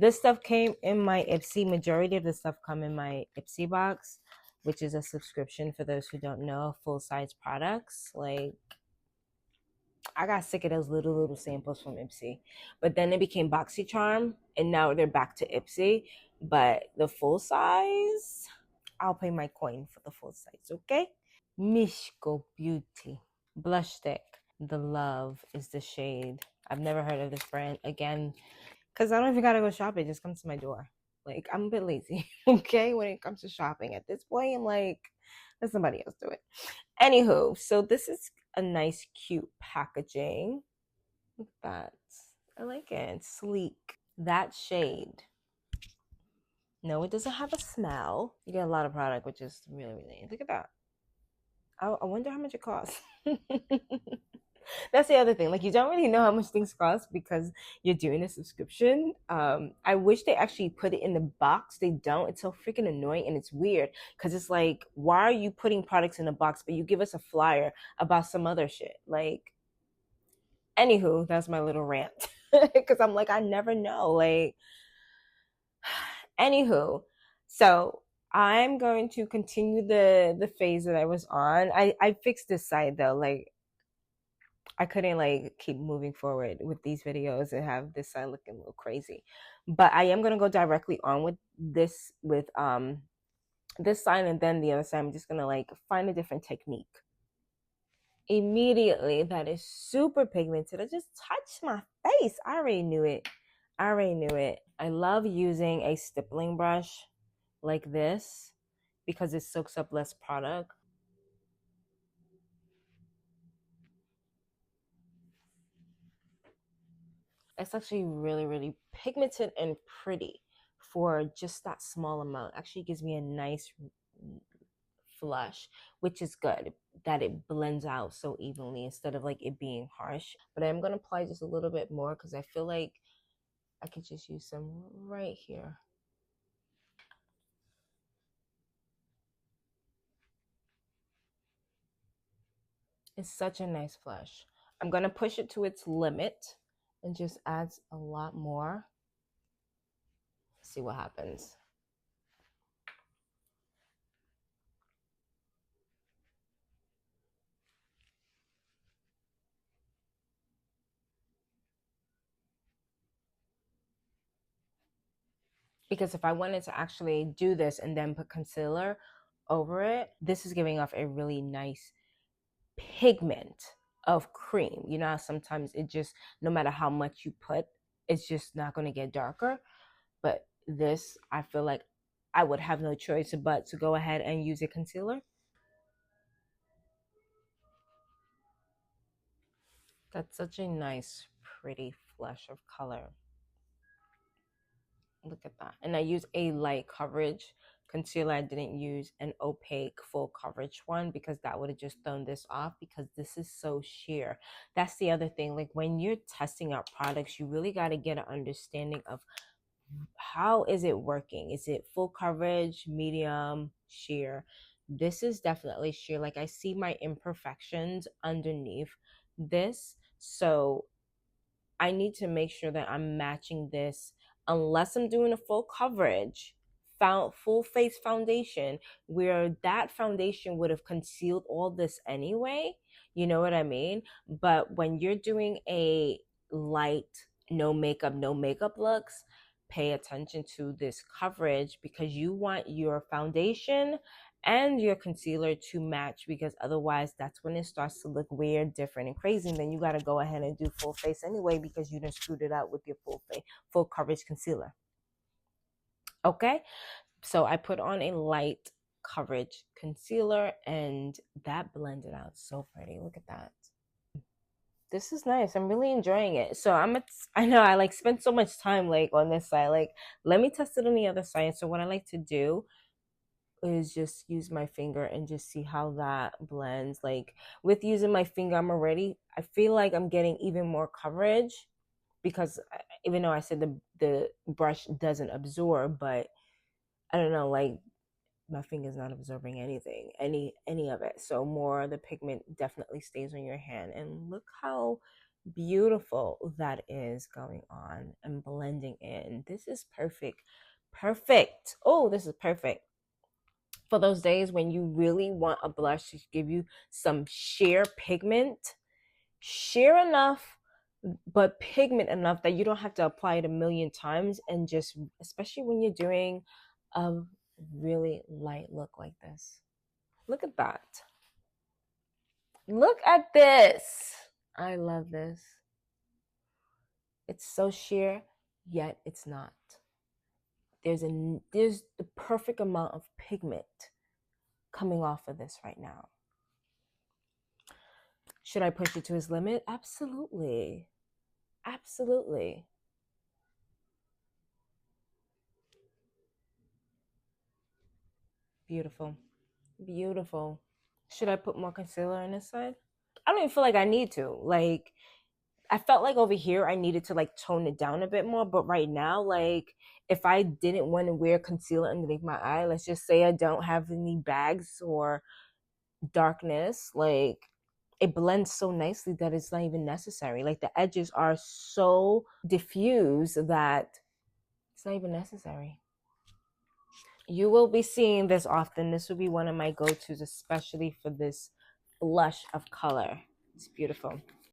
This stuff came in my Ipsy. Majority of the stuff come in my Ipsy box, which is a subscription for those who don't know, full-size products. Like, I got sick of those little samples from Ipsy, but then it became BoxyCharm, and now they're back to Ipsy. But the full size, I'll pay my coin for the full size, okay? Mischo Beauty Blush Stick. The Love is the shade. I've never heard of this brand again, because I don't even gotta go shop. It just comes to my door. Like, I'm a bit lazy, okay, when it comes to shopping. At this point, I'm like, let somebody else do it. Anywho, so this is a nice, cute packaging. Look at that. I like it. It's sleek. That shade. No, it doesn't have a smell. You get a lot of product, which is really, really nice. Look at that. I wonder how much it costs. That's the other thing. Like, you don't really know how much things cost because you're doing a subscription. I wish they actually put it in the box. They don't. It's so freaking annoying, and it's weird because it's like, why are you putting products in a box, but you give us a flyer about some other shit? Like, anywho, that's my little rant because I'm like, I never know. Like, anywho, so I'm going to continue the phase that I was on. I fixed this side though. Like, I couldn't like keep moving forward with these videos and have this side looking a little crazy. But I am gonna go directly on with this this side, and then the other side I'm just gonna like find a different technique. Immediately, that is super pigmented. I just touched my face. I already knew it. I love using a stippling brush like this because it soaks up less product. It's actually really, really pigmented and pretty for just that small amount. Actually gives me a nice flush, which is good that it blends out so evenly instead of like it being harsh. But I'm going to apply just a little bit more because I feel like I could just use some right here. It's such a nice flush. I'm going to push it to its limit and just adds a lot more. See what happens. Because if I wanted to actually do this and then put concealer over it, this is giving off a really nice pigment of cream. You know how sometimes it just, no matter how much you put, it's just not going to get darker. But this, I feel like I would have no choice but to go ahead and use a concealer. That's such a nice, pretty flush of color. Look at that. And I use a light coverage concealer. I didn't use an opaque full coverage one because that would have just thrown this off because this is so sheer. That's the other thing. Like, when you're testing out products, you really got to get an understanding of how is it working. Is it full coverage, medium, sheer? This is definitely sheer. Like, I see my imperfections underneath this. So I need to make sure that I'm matching this unless I'm doing a full coverage, full face foundation, where that foundation would have concealed all this anyway. You know what I mean? But when you're doing a light, no makeup looks, pay attention to this coverage because you want your foundation and your concealer to match, because otherwise that's when it starts to look weird, different, and crazy, and then you got to go ahead and do full face anyway because you done screwed it out with your full coverage concealer. Okay, so I put on a light coverage concealer and that blended out so pretty. Look at that. This is nice. I'm really enjoying it. So I know I like spent so much time like on this side. Like, let me test it on the other side. So what I like to do is just use my finger and just see how that blends. Like, with using my finger, I feel like I'm getting even more coverage because even though I said the brush doesn't absorb, but I don't know, like, my finger's not absorbing anything, any of it. So more of the pigment definitely stays on your hand. And look how beautiful that is going on and blending in. This is perfect. Perfect. Oh, this is perfect for those days when you really want a blush to give you some sheer pigment, sheer enough, but pigment enough that you don't have to apply it a million times, and just, especially when you're doing a really light look like this. Look at that. Look at this. I love this. It's so sheer, yet it's not. There's the perfect amount of pigment coming off of this right now. Should I push it to his limit? Absolutely. Absolutely. Beautiful. Beautiful. Should I put more concealer on this side? I don't even feel like I need to. Like, I felt like over here I needed to like tone it down a bit more, but right now, like, if I didn't want to wear concealer underneath my eye, let's just say I don't have any bags or darkness, like, it blends so nicely that it's not even necessary. Like, the edges are so diffuse that it's not even necessary. You will be seeing this often. This will be one of my go-tos, especially for this blush of color. It's beautiful.